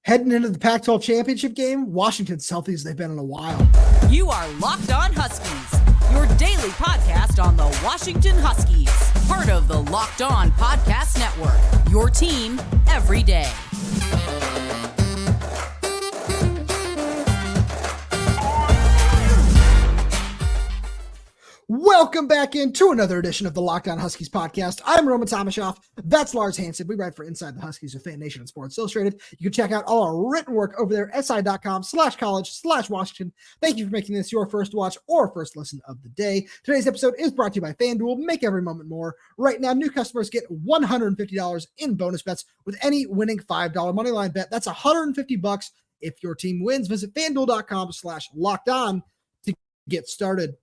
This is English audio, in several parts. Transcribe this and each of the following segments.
Heading into the Pac-12 Championship Game, Washington's healthy as they've been in a while. You are Locked On Huskies, your daily podcast on the Washington Huskies. Part of the Locked On Podcast Network, your team every day. Welcome back into another edition of the Locked On Huskies podcast. I'm Rome Tomashoff. That's Lars, Hanson. We write for Inside the Huskies with Fan Nation and Sports Illustrated. You can check out all our written work over there, si.com/college/Washington. Thank you for making this your first watch or first listen of the day. Today's episode is brought to you by FanDuel. Make every moment more. Right now, new customers get $150 in bonus bets with any winning $5 moneyline bet. That's $150 if your team wins. Visit FanDuel.com/lockedon to get started.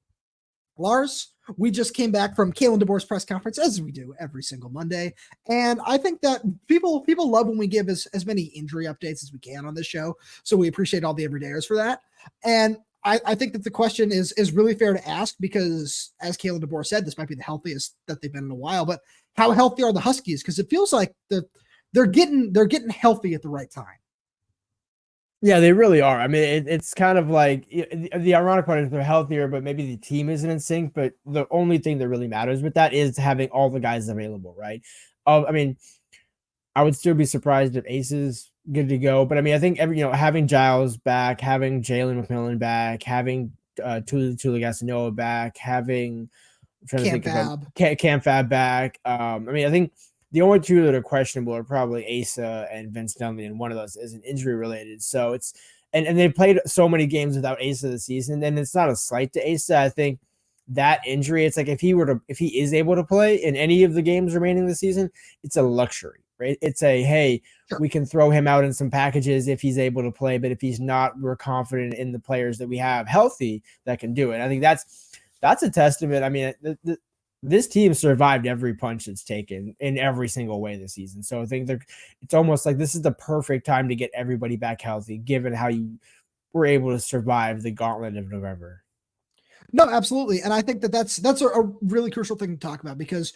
Lars, we just came back from Kalen DeBoer's press conference, as we do every single Monday. And I think that people love when we give as many injury updates as we can on this show. So we appreciate all the everydayers for that. And I think that the question is really fair to ask because, as Kalen DeBoer said, this might be the healthiest that they've been in a while. But how healthy are the Huskies? Because it feels like they're getting healthy at the right time. Yeah, they really are. I mean, it's kind of like the ironic part is they're healthier, but maybe the team isn't in sync. But the only thing that really matters with that is having all the guys available, right? I mean, I would still be surprised if Ace is good to go. But I mean, I think having Giles back, having Jalen McMillan back, having Tuligasinoa back, having Cam Fab back. I mean, I think the only two that are questionable are probably Asa and Vince Dunley, and one of those isn't injury related. So it's and they played so many games without Asa this season, and it's not a slight to Asa. I think that injury, it's like if he is able to play in any of the games remaining this season, it's a luxury, right? It's a hey, sure, we can throw him out in some packages if he's able to play, but if he's not, we're confident in the players that we have healthy that can do it. I think that's a testament. I mean, this team survived every punch it's taken in every single way this season. So I think it's almost like this is the perfect time to get everybody back healthy, given how you were able to survive the gauntlet of November. No, absolutely. And I think that's a really crucial thing to talk about because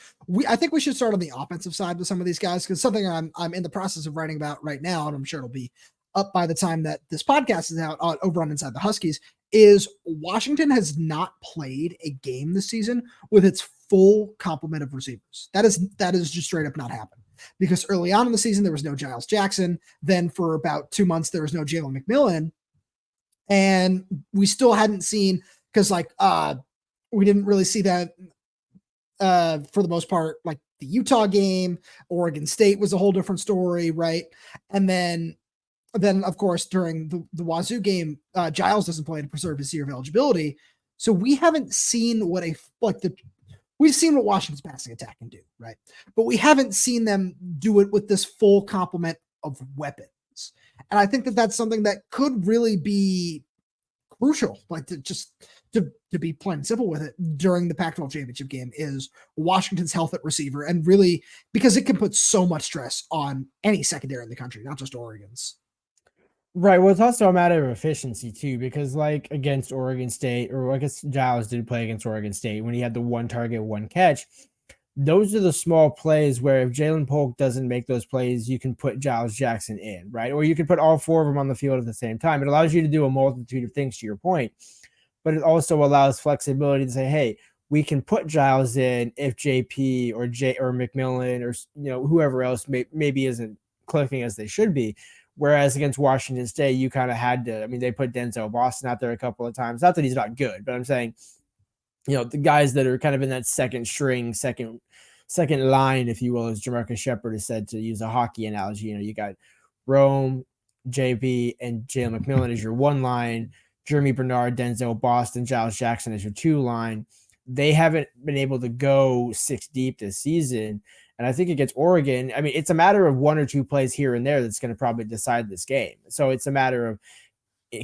I think we should start on the offensive side with some of these guys because something I'm in the process of writing about right now, and I'm sure it'll be up by the time that this podcast is out over on Inside the Huskies, is Washington has not played a game this season with its full complement of receivers. That is just straight up not happened because early on in the season, there was no Giles Jackson. Then for about 2 months, there was no Jalen McMillan. And we still hadn't seen, because we didn't really see that for the most part, like the Utah game. Oregon State was a whole different story, right? And then of course, during the Wazoo game, Giles doesn't play to preserve his year of eligibility. So we haven't seen we've seen what Washington's passing attack can do, right? But we haven't seen them do it with this full complement of weapons. And I think that that's something that could really be crucial, to be plain and simple with it during the Pac-12 Championship Game is Washington's health at receiver, and really because it can put so much stress on any secondary in the country, not just Oregon's. Right. Well, it's also a matter of efficiency too, because like against Oregon State, or I guess Giles did play against Oregon State when he had the one target, one catch. Those are the small plays where if Ja'Lynn Polk doesn't make those plays, you can put Giles Jackson in, right? Or you can put all four of them on the field at the same time. It allows you to do a multitude of things to your point, but it also allows flexibility to say, hey, we can put Giles in if JP or McMillan or whoever else maybe isn't clicking as they should be. Whereas against Washington State, you kind of had to, they put Denzel Boston out there a couple of times. Not that he's not good, but I'm saying, the guys that are kind of in that second string, second line, if you will, as Jamarcus Shepard has said, to use a hockey analogy, you got Rome, JP, and Jalen McMillan as your one line, Jeremy Bernard, Denzel Boston, Giles Jackson as your two line. They haven't been able to go six deep this season. And I think against Oregon, it's a matter of one or two plays here and there that's going to probably decide this game. So it's a matter of,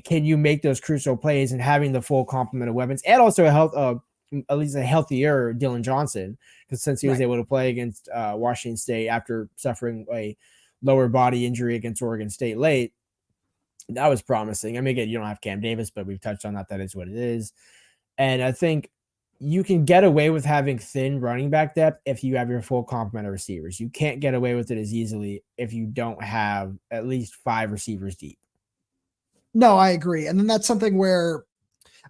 can you make those crucial plays and having the full complement of weapons, and also at least a healthier Dylan Johnson, because since he was able to play against Washington State after suffering a lower body injury against Oregon State late, that was promising. Again, you don't have Cam Davis, but we've touched on that. That is what it is. And I think you can get away with having thin running back depth if you have your full complement of receivers. You can't get away with it as easily if you don't have at least 5 receivers deep. No, I agree. And then that's something where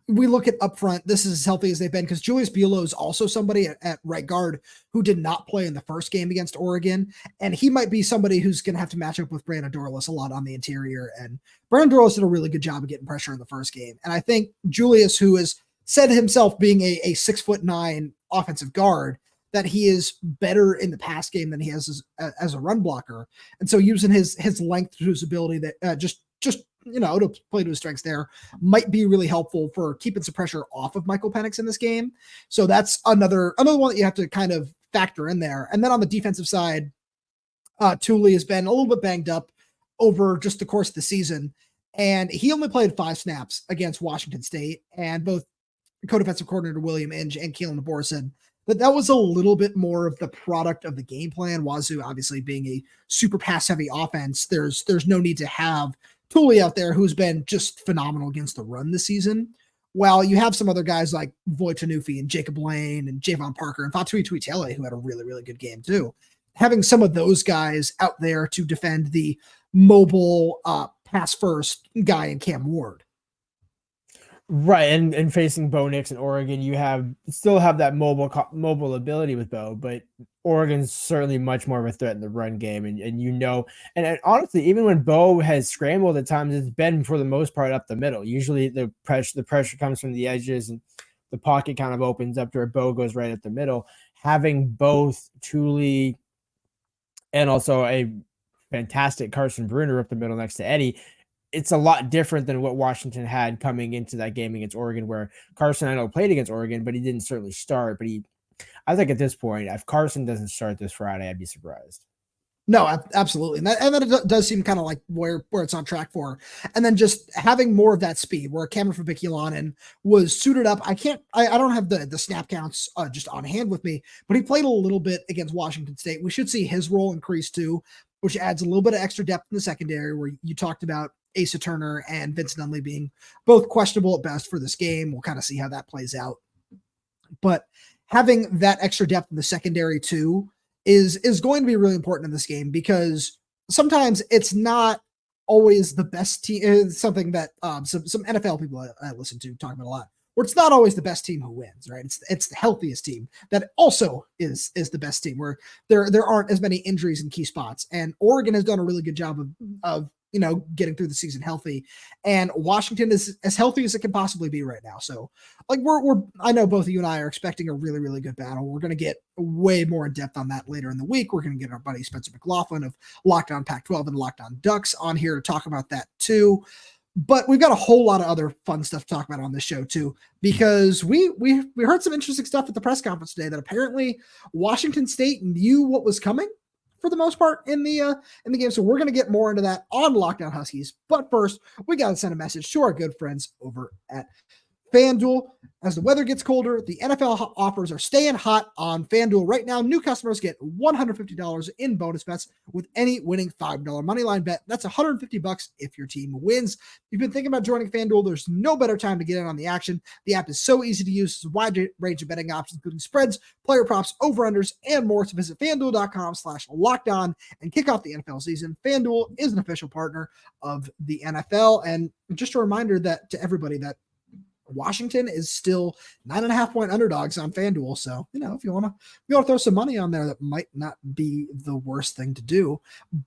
we look at up front, this is as healthy as they've been because Julius Buelow is also somebody at right guard who did not play in the first game against Oregon. And he might be somebody who's going to have to match up with Brandon Dorlus a lot on the interior. And Brandon Dorlus did a really good job of getting pressure in the first game. And I think Julius, who has said himself being a 6'9" offensive guard, that he is better in the pass game than he has as a run blocker. And so using his length to his ability that just to play to his strengths there might be really helpful for keeping some pressure off of Michael Penix in this game. So that's another one that you have to kind of factor in there. And then on the defensive side, Thule has been a little bit banged up over just the course of the season. And he only played 5 snaps against Washington State. And both co-defensive coordinator William Inge and Kalen DeBoer said that was a little bit more of the product of the game plan. Wazoo obviously being a super pass-heavy offense, there's no need to have Thule out there who's been just phenomenal against the run this season. While you have some other guys like Voit Tanufi and Jacob Lane and Javon Parker and Fatui Tuitele, who had a really, really good game too. Having some of those guys out there to defend the mobile pass first guy in Cam Ward. Right, and facing Bo Nix in Oregon, you still have that mobile ability with Bo, but Oregon's certainly much more of a threat in the run game, and honestly, even when Bo has scrambled at times, it's been for the most part up the middle. Usually, the pressure comes from the edges, and the pocket kind of opens up to where Bo goes right at the middle. Having both Thule and also a fantastic Carson Bruner up the middle next to Eddie, it's a lot different than what Washington had coming into that game against Oregon, where Carson, I know, played against Oregon, but he didn't certainly start. But I think at this point, if Carson doesn't start this Friday, I'd be surprised. No, absolutely. And that it does seem kind of like where it's on track for. And then just having more of that speed where Cameron Fabikilanen was suited up. I don't have the snap counts just on hand with me, but he played a little bit against Washington State. We should see his role increase too, which adds a little bit of extra depth in the secondary where you talked about Asa Turner and Vince Nunley being both questionable at best for this game. We'll kind of see how that plays out. But having that extra depth in the secondary too is going to be really important in this game because sometimes it's not always the best team. It's something that some NFL people I listen to talk about a lot, where it's not always the best team who wins, right? It's the healthiest team that also is the best team, where there aren't as many injuries in key spots. And Oregon has done a really good job of getting through the season healthy, and Washington is as healthy as it can possibly be right now. So like I know both of you and I are expecting a really, really good battle. We're going to get way more in depth on that later in the week. We're going to get our buddy Spencer McLaughlin of Locked On Pac-12 and Locked On Ducks on here to talk about that too. But we've got a whole lot of other fun stuff to talk about on this show too, because we heard some interesting stuff at the press conference today that apparently Washington State knew what was coming for the most part in the game. So we're going to get more into that on Locked On Huskies. But first, we got to send a message to our good friends over at FanDuel. As the weather gets colder, the NFL offers are staying hot on FanDuel right now. New customers get $150 in bonus bets with any winning $5 moneyline bet. That's $150 if your team wins. If you've been thinking about joining FanDuel, there's no better time to get in on the action. The app is so easy to use. There's a wide range of betting options, including spreads, player props, over-unders, and more. So visit FanDuel.com/lockedon and kick off the NFL season. FanDuel is an official partner of the NFL. And just a reminder to everybody that Washington is still 9.5-point underdogs on FanDuel. So, if you want to throw some money on there, that might not be the worst thing to do.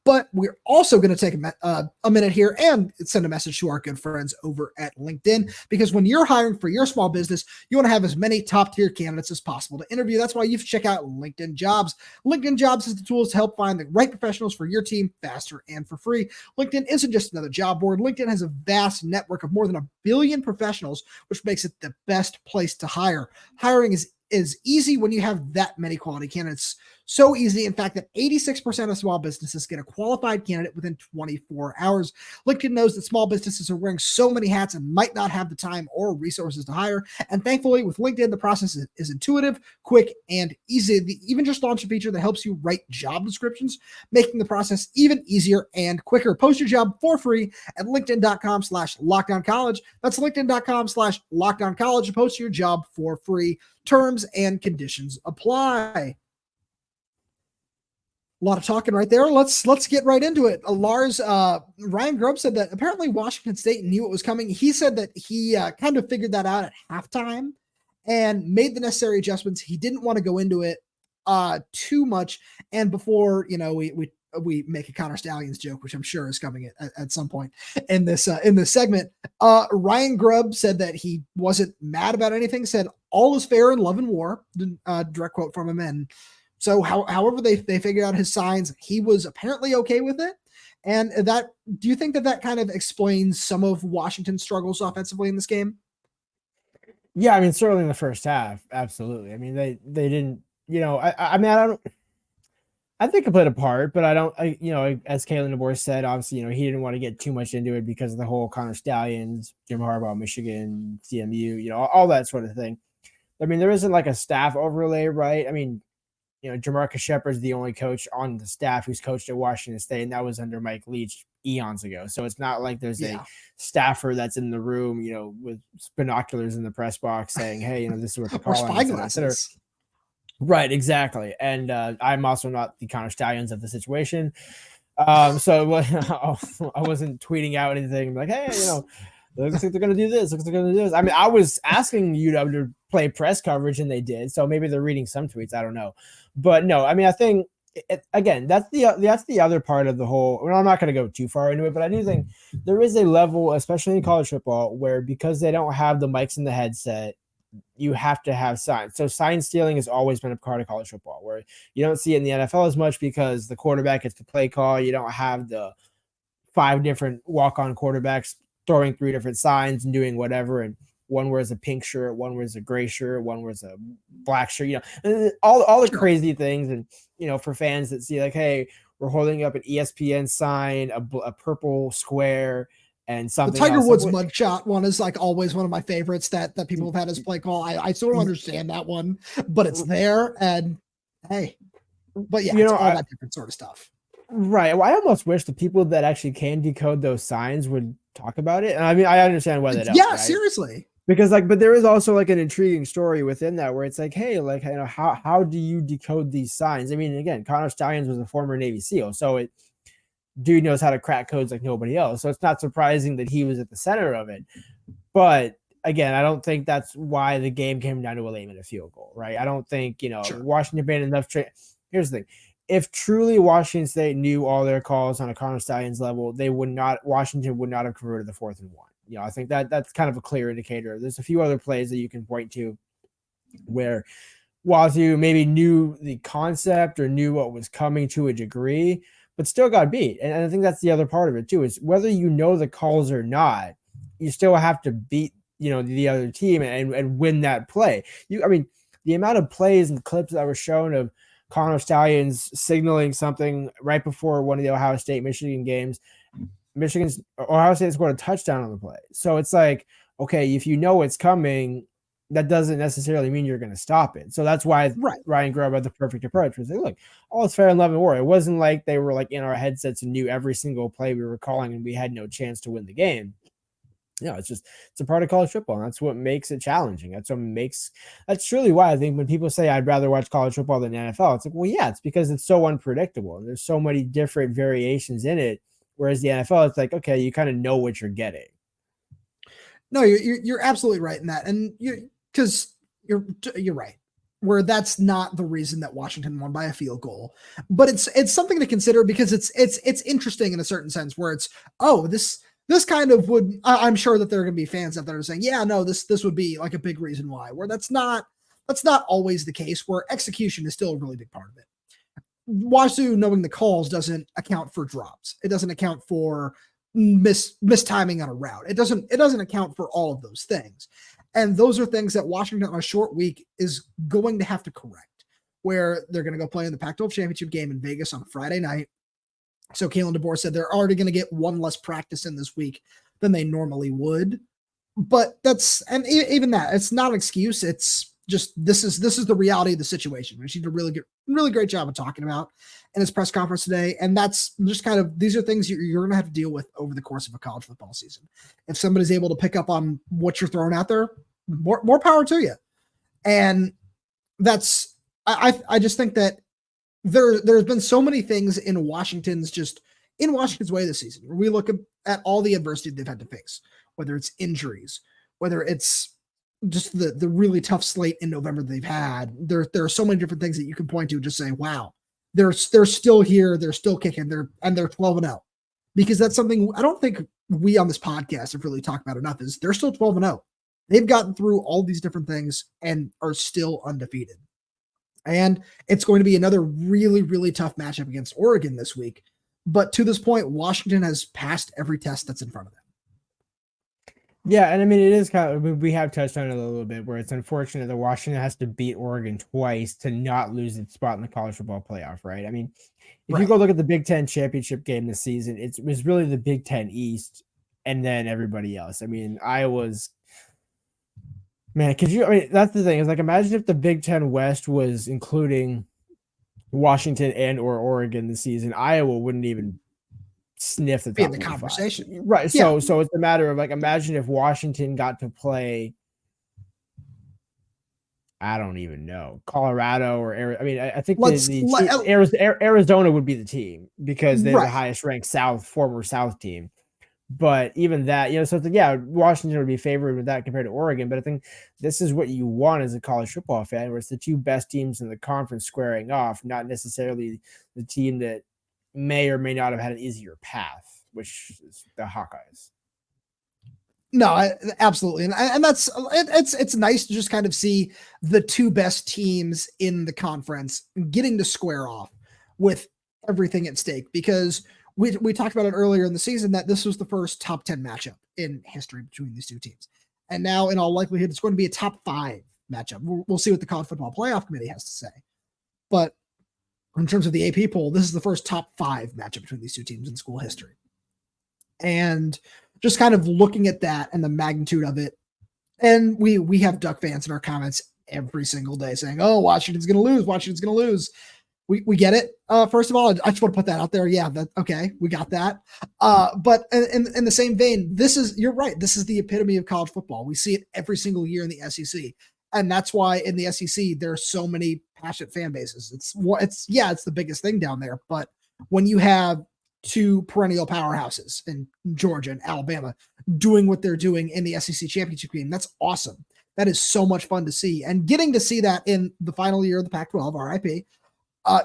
But we're also going to take a minute here and send a message to our good friends over at LinkedIn, because when you're hiring for your small business, you want to have as many top tier candidates as possible to interview. That's why you have to check out LinkedIn Jobs. LinkedIn Jobs has the tools to help find the right professionals for your team faster and for free. LinkedIn isn't just another job board. LinkedIn has a vast network of more than 1 billion professionals, which makes it the best place to hire. Hiring is easy when you have that many quality candidates. So easy, in fact, that 86% of small businesses get a qualified candidate within 24 hours. LinkedIn knows that small businesses are wearing so many hats and might not have the time or resources to hire. And thankfully, with LinkedIn, the process is intuitive, quick, and easy. They even just launched a feature that helps you write job descriptions, making the process even easier and quicker. Post your job for free at linkedin.com/lockedoncollege. That's linkedin.com/lockedoncollege to post your job for free. Terms and conditions apply. A lot of talking right there. Let's get right into it. Lars, Ryan Grubb said that apparently Washington State knew it was coming. He said that he kind of figured that out at halftime and made the necessary adjustments. He didn't want to go into it too much. And before, we make a Connor Stallions joke, which I'm sure is coming at some point in this segment. Ryan Grubb said that he wasn't mad about anything, said all is fair in love and war, direct quote from him. And so however they figured out his signs, he was apparently okay with it. And do you think that kind of explains some of Washington's struggles offensively in this game? Yeah, I mean, certainly in the first half, absolutely. I mean, they didn't, I think it played a part, but as Kalen DeBoer said, obviously, he didn't want to get too much into it because of the whole Connor Stallions, Jim Harbaugh, Michigan, CMU, all that sort of thing. I mean, there isn't like a staff overlay, right? I mean, Jamarcus Shepard's the only coach on the staff who's coached at Washington State, and that was under Mike Leach eons ago. So it's not like there's a staffer that's in the room, with binoculars in the press box saying, hey, this is what the call is. Right, exactly. And I'm also not the Connor Stallions of the situation. So I wasn't tweeting out anything like, hey, looks like they're going to do this. Looks like they're going to do this. I mean, I was asking UW to play press coverage, and they did. So maybe they're reading some tweets. I don't know. But no, I mean, I think, again, that's the other part of the whole. Well, I'm not going to go too far into it, but I do think there is a level, especially in college football, where because they don't have the mics in the headset, you have to have signs. So sign stealing has always been a part of college football, where you don't see it in the NFL as much because the quarterback gets the play call. You don't have the 5 different walk-on quarterbacks throwing 3 different signs and doing whatever. And one wears a pink shirt, one wears a gray shirt, one wears a black shirt, all the crazy things. And, for fans that see like, hey, we're holding up an ESPN sign, a purple square, and something. The Tiger Woods mugshot one is like always one of my favorites that people have had as play call. I sort of understand that one, but it's there. And hey, but yeah, it's all that different sort of stuff. Right. Well, I almost wish the people that actually can decode those signs would talk about it. And I mean, I understand why they don't. Yeah, right? Seriously. Because but there is also like an intriguing story within that where it's like, hey, like, how do you decode these signs? I mean, again, Connor Stallions was a former Navy SEAL, so dude knows how to crack codes like nobody else. So it's not surprising that he was at the center of it. But again, I don't think that's why the game came down to a late-minute field goal, right? I don't think, Sure. Washington made enough. Here's the thing. If truly Washington State knew all their calls on a Connor Stallions level, Washington would not have converted the 4th and 1. I think that's kind of a clear indicator. There's a few other plays that you can point to where Wazoo maybe knew the concept or knew what was coming to a degree, but still got beat. And I think that's the other part of it too, is whether the calls or not, you still have to beat, the other team and win that play. The amount of plays and clips that were shown of Connor Stallions signaling something right before one of the Ohio State-Michigan games, Ohio State scored a touchdown on the play. So it's like, okay, if you know it's coming, that doesn't necessarily mean you're going to stop it. So that's why Ryan Grubb had the perfect approach. Was like, look, all is fair in love and war. It wasn't like they were like in our headsets and knew every single play we were calling and we had no chance to win the game. It's a part of college football. And that's what makes it challenging. That's truly why I think when people say I'd rather watch college football than NFL, it's like, well, yeah, it's because it's so unpredictable. And there's so many different variations in it. Whereas the NFL, it's like, okay, you kind of know what you're getting. No, you're absolutely right in that. And because you're right, where that's not the reason that Washington won by a field goal, but it's something to consider because it's interesting in a certain sense where it's, this kind of would, I'm sure that there are going to be fans out there saying, yeah, no, this would be like a big reason why, where that's not always the case, where execution is still a really big part of it. Wazoo knowing the calls doesn't account for drops. It doesn't account for mistiming on a route. It doesn't account for all of those things. And those are things that Washington on a short week is going to have to correct. where they're going to go play in the Pac-12 Championship Game in Vegas on Friday night. So Kalen DeBoer said they're already going to get one less practice in this week than they normally would. But and even that, it's not an excuse. It's just, this is the reality of the situation, which he did a really great job of talking about in his press conference today. And that's just kind of, these are things you're going to have to deal with over the course of a college football season. If somebody's able to pick up on what you're throwing out there, more power to you. And that's, I just think that there's been so many things in Washington's way this season, where we look at all the adversity they've had to face, whether it's injuries, whether it's just the really tough slate in November they've had. There are so many different things that you can point to, just say, wow, they're still here, they're still kicking, they're 12-0. Because that's something I don't think we on this podcast have really talked about enough, is they're still 12-0. They've gotten through all these different things and are still undefeated. And it's going to be another really, really tough matchup against Oregon this week. But to this point, Washington has passed every test that's in front of them. Yeah, and I mean, it is kind of, we have touched on it a little bit, where it's unfortunate that Washington has to beat Oregon twice to not lose its spot in the college football playoff, right? I mean, if you go look at the Big Ten championship game this season, it was really the Big Ten East and then everybody else. I mean, Iowa's, man, that's the thing, is like, imagine if the Big Ten West was including Washington and or Oregon this season. Iowa wouldn't even sniff the top in the conversation, right? So it's a matter of, like, imagine if Washington got to play, I don't even know, Colorado or Arizona. I mean, I think Arizona would be the team, because they're the highest ranked former South team. But even that, so Washington would be favored with that compared to Oregon. But I think this is what you want as a college football fan, where it's the two best teams in the conference squaring off, not necessarily the team that may or may not have had an easier path, which is the Hawkeyes. No, absolutely. And that's, it's nice to just kind of see the two best teams in the conference getting to square off with everything at stake, because we talked about it earlier in the season that this was the first top 10 matchup in history between these two teams. And now, in all likelihood, it's going to be a top 5 matchup. We'll see what the College Football Playoff Committee has to say. But in terms of the AP poll, this is the first top 5 matchup between these two teams in school history. And just kind of looking at that and the magnitude of it, and we have Duck fans in our comments every single day saying, oh, Washington's going to lose. We get it. First of all, I just want to put that out there. Yeah, okay, we got that. But in the same vein, you're right. This is the epitome of college football. We see it every single year in the SEC. And that's why in the SEC, there are so many passionate fan bases. It's the biggest thing down there. But when you have two perennial powerhouses in Georgia and Alabama doing what they're doing in the SEC championship game, that's awesome. That is so much fun to see. And getting to see that in the final year of the Pac-12, RIP,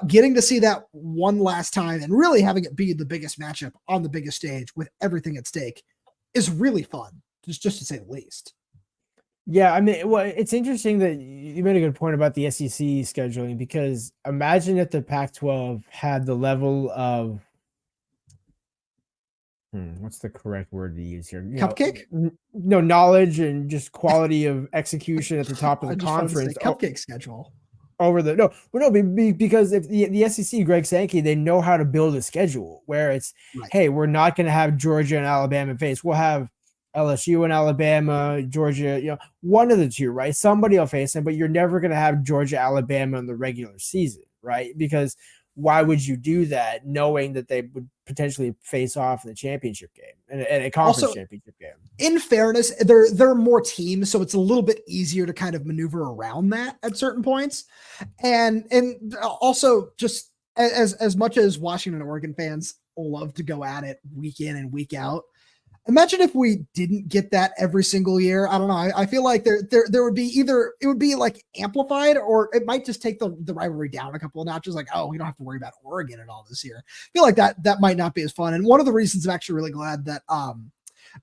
getting to see that one last time and really having it be the biggest matchup on the biggest stage with everything at stake is really fun, just to say the least. Yeah, I mean, well, it's interesting that you made a good point about the SEC scheduling, because imagine if the Pac-12 had the level of what's the correct word to use here? Cupcake? Knowledge and just quality of execution at the top of the conference. Cupcake schedule. Because if the SEC, Greg Sankey, they know how to build a schedule where it's, hey, we're not going to have Georgia and Alabama face. We'll have LSU and Alabama, Georgia, one of the two, right? Somebody will face them, but you're never going to have Georgia, Alabama in the regular season, right? Because why would you do that knowing that they would potentially face off in the championship game and a conference championship game? In fairness, there are more teams, so it's a little bit easier to kind of maneuver around that at certain points. And also, just as much as Washington and Oregon fans love to go at it week in and week out, imagine if we didn't get that every single year. I don't know. I feel like there would be either it would be like amplified, or it might just take the rivalry down a couple of notches. Like, oh, we don't have to worry about Oregon at all this year. I feel like that might not be as fun. And one of the reasons I'm actually really glad that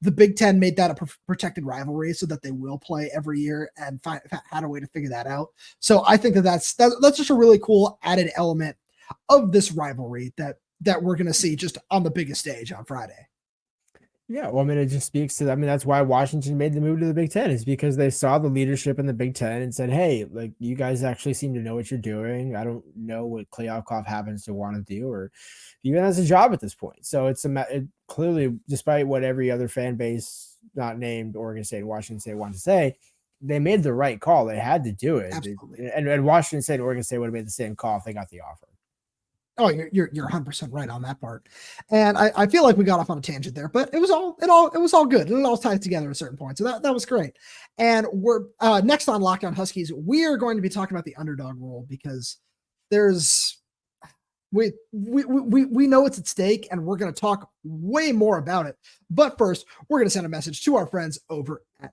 the Big Ten made that a protected rivalry, so that they will play every year and had a way to figure that out. So I think that's just a really cool added element of this rivalry that we're going to see just on the biggest stage on Friday. Yeah, well, I mean, it just speaks to, I mean, that's why Washington made the move to the Big Ten, is because they saw the leadership in the Big Ten and said, hey, like, you guys actually seem to know what you're doing. I don't know what Kliavkoff happens to want to do, or even has a job at this point. So it clearly, despite what every other fan base, not named Oregon State and Washington State, want to say, they made the right call. They had to do it. Absolutely. And Washington State and Oregon State would have made the same call if they got the offer. Oh, you're 100% right on that part. And I feel like we got off on a tangent there, but it was all good. It all tied together at a certain point. So that was great. And we're next on Locked On Huskies, we are going to be talking about the underdog rule, because we know it's at stake, and we're going to talk way more about it. But first, we're going to send a message to our friends over at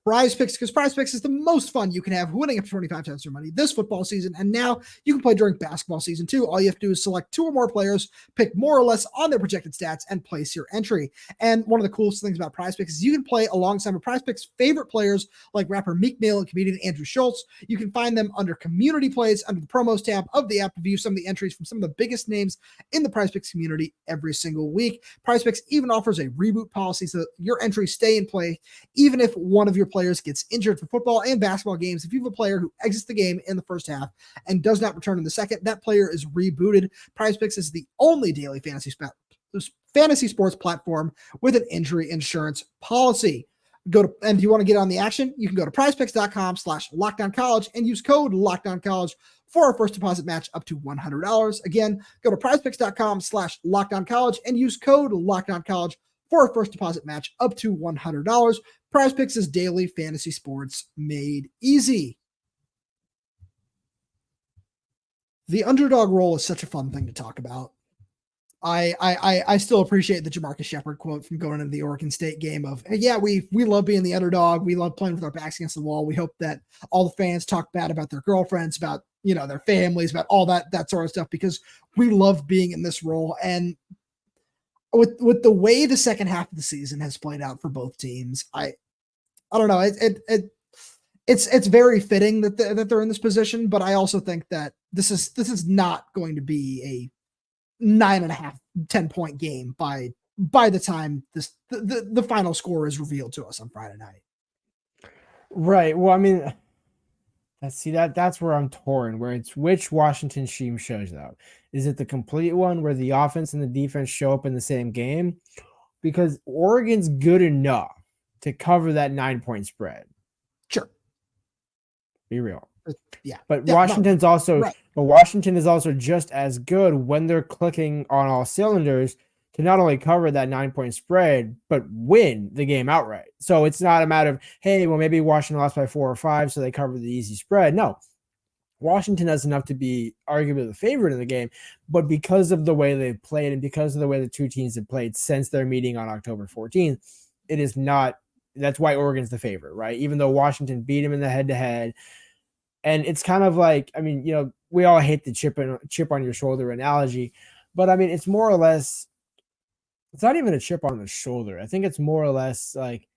Prize Picks, because Prize Picks is the most fun you can have, winning up to 25 times your money this football season. And now you can play during basketball season too. All you have to do is select 2 or more players, pick more or less on their projected stats, and place your entry. And one of the coolest things about Prize Picks is you can play alongside of Prize Picks' favorite players like rapper Meek Mill and comedian Andrew Schultz. You can find them under community plays under the promos tab of the app to view some of the entries from some of the biggest names in the Prize Picks community every single week. Prize Picks even offers a reboot policy so that your entries stay in play even if one of your players gets injured for football and basketball games. If you have a player who exits the game in the first half and does not return in the second, that player is rebooted. Prize Picks is the only daily fantasy sports platform with an injury insurance policy. And if you want to get on the action, you can go to prizepicks.com/lockdowncollege and use code lockdowncollege for our first deposit match up to $100. Again, go to prizepicks.com/lockdowncollege and use code lockdowncollege for a first deposit match up to $100. Prize Picks is daily fantasy sports made easy. The underdog role is such a fun thing to talk about. I still appreciate the Jamarcus Shepard quote from going into the Oregon State game of, hey, yeah, we love being the underdog. We love playing with our backs against the wall. We hope that all the fans talk bad about their girlfriends, about, their families, about all that sort of stuff, because we love being in this role. And with the way the second half of the season has played out for both teams, I don't know. It's very fitting that they're in this position, but I also think that this is not going to be a 9.5, 10-point game by the time the final score is revealed to us on Friday night. Right. Well, I mean, that's where I'm torn, where it's which Washington scheme shows up. Is it the complete one where the offense and the defense show up in the same game? Because Oregon's good enough to cover that 9-point spread. Sure. Be real. Yeah. But Washington is also just as good when they're clicking on all cylinders to not only cover that 9-point spread, but win the game outright. So it's not a matter of, hey, well, maybe Washington lost by 4 or 5, so they cover the easy spread. No. Washington has enough to be arguably the favorite in the game, but because of the way they've played and because of the way the two teams have played since their meeting on October 14th, it is not. That's why Oregon's the favorite, right? Even though Washington beat him in the head-to-head. And it's kind of like, I mean, we all hate the chip on your shoulder analogy, but I mean, it's more or less, it's not even a chip on the shoulder. I think it's more or less like,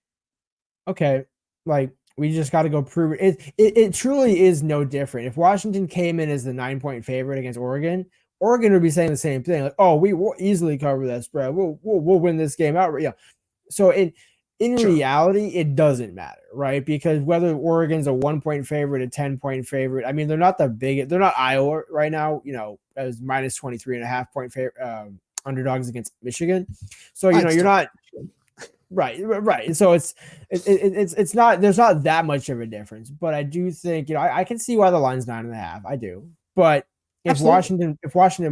okay, like, we just got to go prove it. It truly is no different. If Washington came in as the 9-point favorite against Oregon would be saying the same thing. Like, oh, we will easily cover that spread. We'll win this game outright. Yeah. So in sure. Reality, it doesn't matter, right? Because whether Oregon's a 1-point favorite, a 10-point favorite, I mean, they're not the big. They're not Iowa right now. As minus 23.5 point underdogs against Michigan. So you're not. Right. So it's not, there's not that much of a difference, but I do think, I can see why the line's 9.5. I do. But if Washington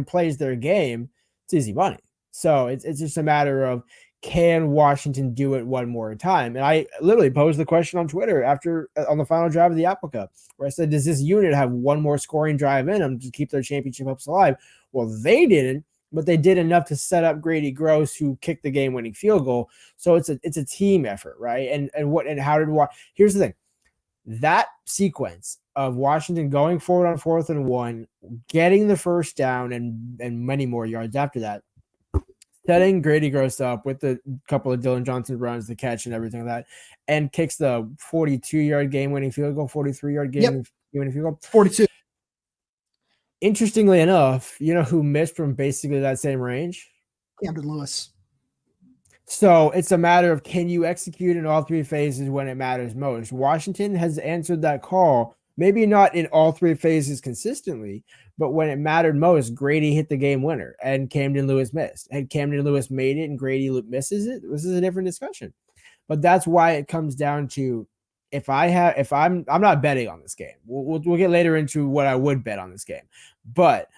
plays their game, it's easy money. So it's just a matter of, can Washington do it one more time? And I literally posed the question on Twitter on the final drive of the Apple Cup, where I said, does this unit have one more scoring drive in them to keep their championship hopes alive? Well, they didn't. But they did enough to set up Grady Gross, who kicked the game-winning field goal. So it's a team effort, right? And here's the thing: that sequence of Washington going forward on 4th and 1, getting the first down, and many more yards after that, setting Grady Gross up with the couple of Dylan Johnson runs, the catch, and everything like that, and kicks the 42-yard game-winning field goal, 43-yard game-winning field goal, 42. Interestingly enough, who missed from basically that same range? Camden Lewis. So it's a matter of, can you execute in all three phases when it matters most? Washington has answered that call, maybe not in all three phases consistently, but when it mattered most, Grady hit the game winner and Camden Lewis missed. And Camden Lewis made it and Grady misses it, this is a different discussion. But that's why it comes down to, I'm not betting on this game. We'll get later into what I would bet on this game, but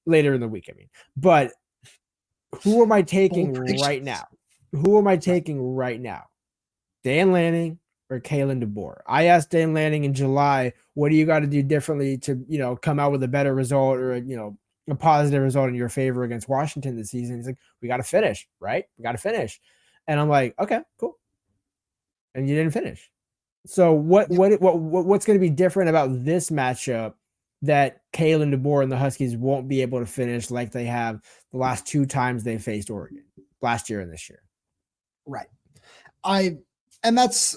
later in the week, But who am I taking right now? Who am I taking right now? Dan Lanning or Kalen DeBoer? I asked Dan Lanning in July, what do you got to do differently to, come out with a better result or, a positive result in your favor against Washington this season? He's like, we got to finish, right? We got to finish. And I'm like, okay, cool. And you didn't finish. So what's going to be different about this matchup that Kalen DeBoer and the Huskies won't be able to finish like they have the last two times they faced Oregon, last year and this year? Right. And that's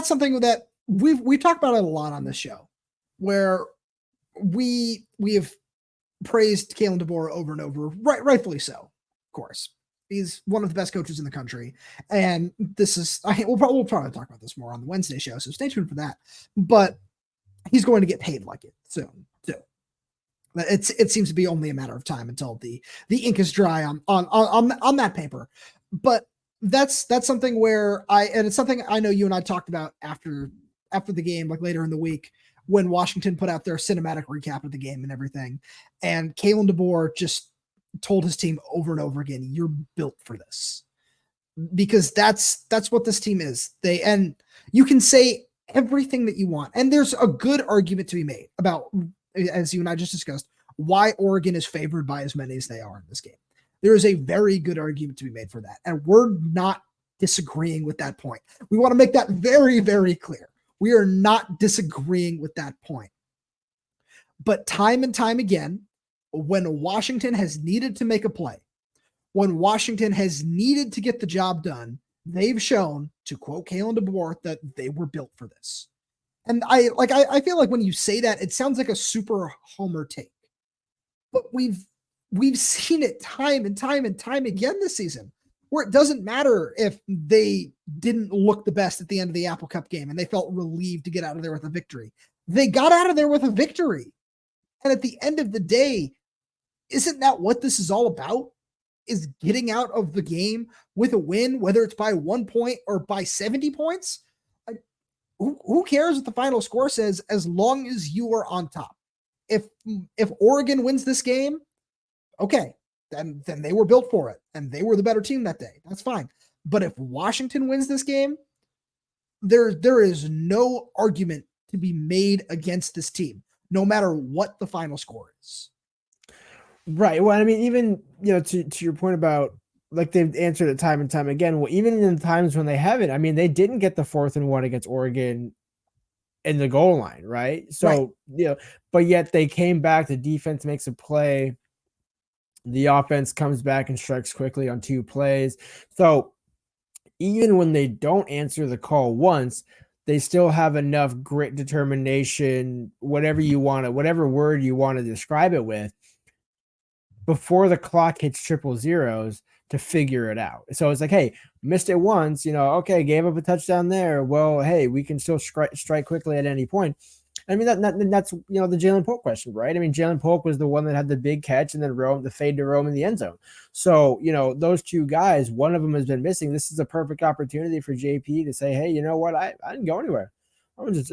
something that we talked about it a lot on this show, where we have praised Kalen DeBoer over and over, rightfully so, of course. He's one of the best coaches in the country, and we'll probably talk about this more on the Wednesday show, so stay tuned for that. But he's going to get paid like it soon too. It seems to be only a matter of time until the ink is dry on that paper. But that's something where it's something I know you and I talked about after the game, like later in the week, when Washington put out their cinematic recap of the game and everything. And Kalen DeBoer just told his team over and over again, you're built for this. Because that's what this team is. And you can say everything that you want. And there's a good argument to be made about, as you and I just discussed, why Oregon is favored by as many as they are in this game. There is a very good argument to be made for that. And we're not disagreeing with that point. We want to make that very, very clear. We are not disagreeing with that point. But time and time again, when Washington has needed to make a play, when Washington has needed to get the job done, they've shown, to quote Kalen DeBoer, that they were built for this. And I feel like when you say that, it sounds like a super homer take. But we've seen it time and time and time again this season, where it doesn't matter if they didn't look the best at the end of the Apple Cup game and they felt relieved to get out of there with a victory. They got out of there with a victory. And at the end of the day, isn't that what this is all about? Is getting out of the game with a win, whether it's by 1 point or by 70 points? Who cares what the final score says, as long as you are on top? If Oregon wins this game, okay, then they were built for it, and they were the better team that day. That's fine. But if Washington wins this game, there is no argument to be made against this team, no matter what the final score is. Right. Well, even, to your point about, like, they've answered it time and time again. Well, even in the times when they haven't, they didn't get the 4th and 1 against Oregon in the goal line, right? So, right. But yet they came back, the defense makes a play, the offense comes back and strikes quickly on 2 plays. So even when they don't answer the call once, they still have enough grit, determination, whatever word you want to describe it with, before the clock hits triple zeros, to figure it out. So it's like, hey, missed it once, okay, gave up a touchdown there. Well, hey, we can still strike quickly at any point. That's the Ja'Lynn Polk question, right? Ja'Lynn Polk was the one that had the big catch, and then the fade to Rome in the end zone. So, those two guys, one of them has been missing. This is a perfect opportunity for JP to say, hey, you know what? I didn't go anywhere. I was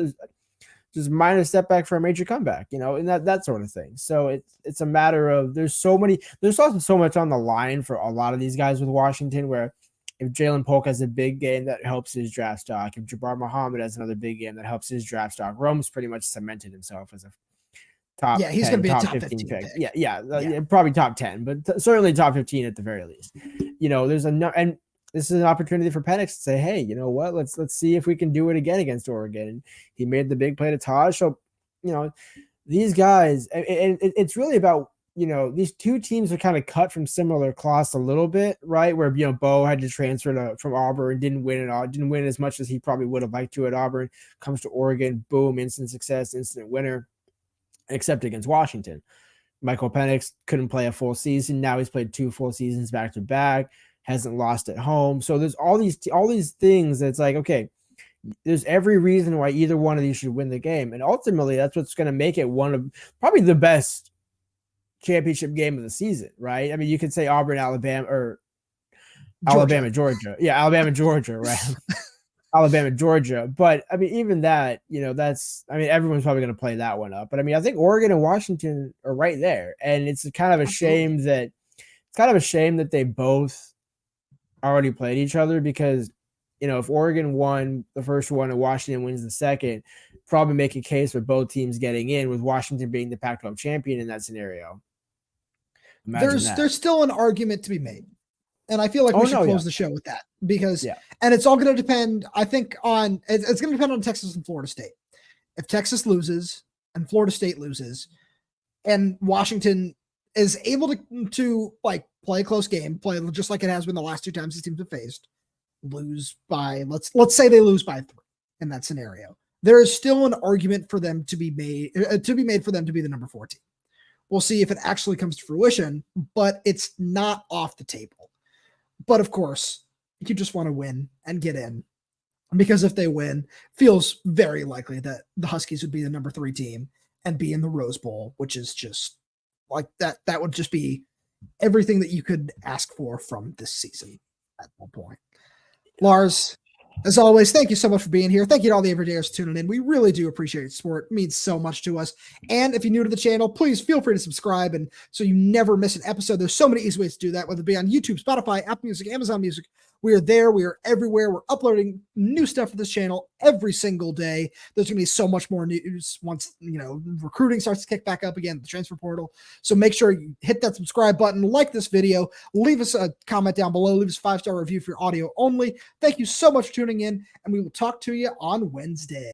just minor step back for a major comeback, and that sort of thing. So it's a matter of, there's also so much on the line for a lot of these guys with Washington, where if Ja'Lynn Polk has a big game, that helps his draft stock. If Jabbar Muhammad has another big game, that helps his draft stock. Rome's pretty much cemented himself as a top. Yeah, he's going to be a top 15 pick. Yeah, probably top 10, but certainly top 15 at the very least. There's enough, and this is an opportunity for Penix to say, hey, you know what? Let's see if we can do it again against Oregon. And he made the big play to Taj. So, these guys, and it's really about, these two teams are kind of cut from similar cloths a little bit, right? Where, Bo had to transfer from Auburn, didn't win at all, didn't win as much as he probably would have liked to at Auburn. Comes to Oregon, boom, instant success, instant winner, except against Washington. Michael Penix couldn't play a full season. Now he's played 2 full seasons back to back. hasn't lost at home. So there's all these things that's like, okay, there's every reason why either one of these should win the game. And ultimately, that's what's going to make it one of probably the best championship game of the season, right? I mean, you could say Auburn, Alabama, or Alabama, Georgia. Yeah, Alabama, Georgia, right? Alabama, Georgia. But I mean, even that, everyone's probably going to play that one up. But I mean, I think Oregon and Washington are right there. And it's kind of a shame that they both already played each other, because if Oregon won the first one and Washington wins the second, probably make a case for both teams getting in, with Washington being the Pac-12 champion in that scenario. There's still an argument to be made. And I feel like we should close the show with that, because, and it's all going to depend, I think, it's going to depend on Texas and Florida State. If Texas loses and Florida State loses and Washington is able to like play a close game, play just like it has been the last two times these teams have faced, lose by, let's say they lose by 3 in that scenario, there is still an argument for them to be made for them to be the number 4 team. We'll see if it actually comes to fruition, but it's not off the table. But of course, you just want to win and get in, because if they win, feels very likely that the Huskies would be the number 3 team and be in the Rose Bowl, which is just like that. That would just be everything that you could ask for from this season at one point. Lars, as always, thank you so much for being here. Thank you to all the everydayers tuning in. We really do appreciate your support. It means so much to us. And if you're new to the channel, please feel free to subscribe, and so you never miss an episode. There's so many easy ways to do that, whether it be on YouTube, Spotify, Apple Music, Amazon Music. We are there. We are everywhere. We're uploading new stuff for this channel every single day. There's going to be so much more news once, recruiting starts to kick back up again, the transfer portal. So make sure you hit that subscribe button, like this video, leave us a comment down below, leave us a 5-star review for your audio only. Thank you so much for tuning in, and we will talk to you on Wednesday.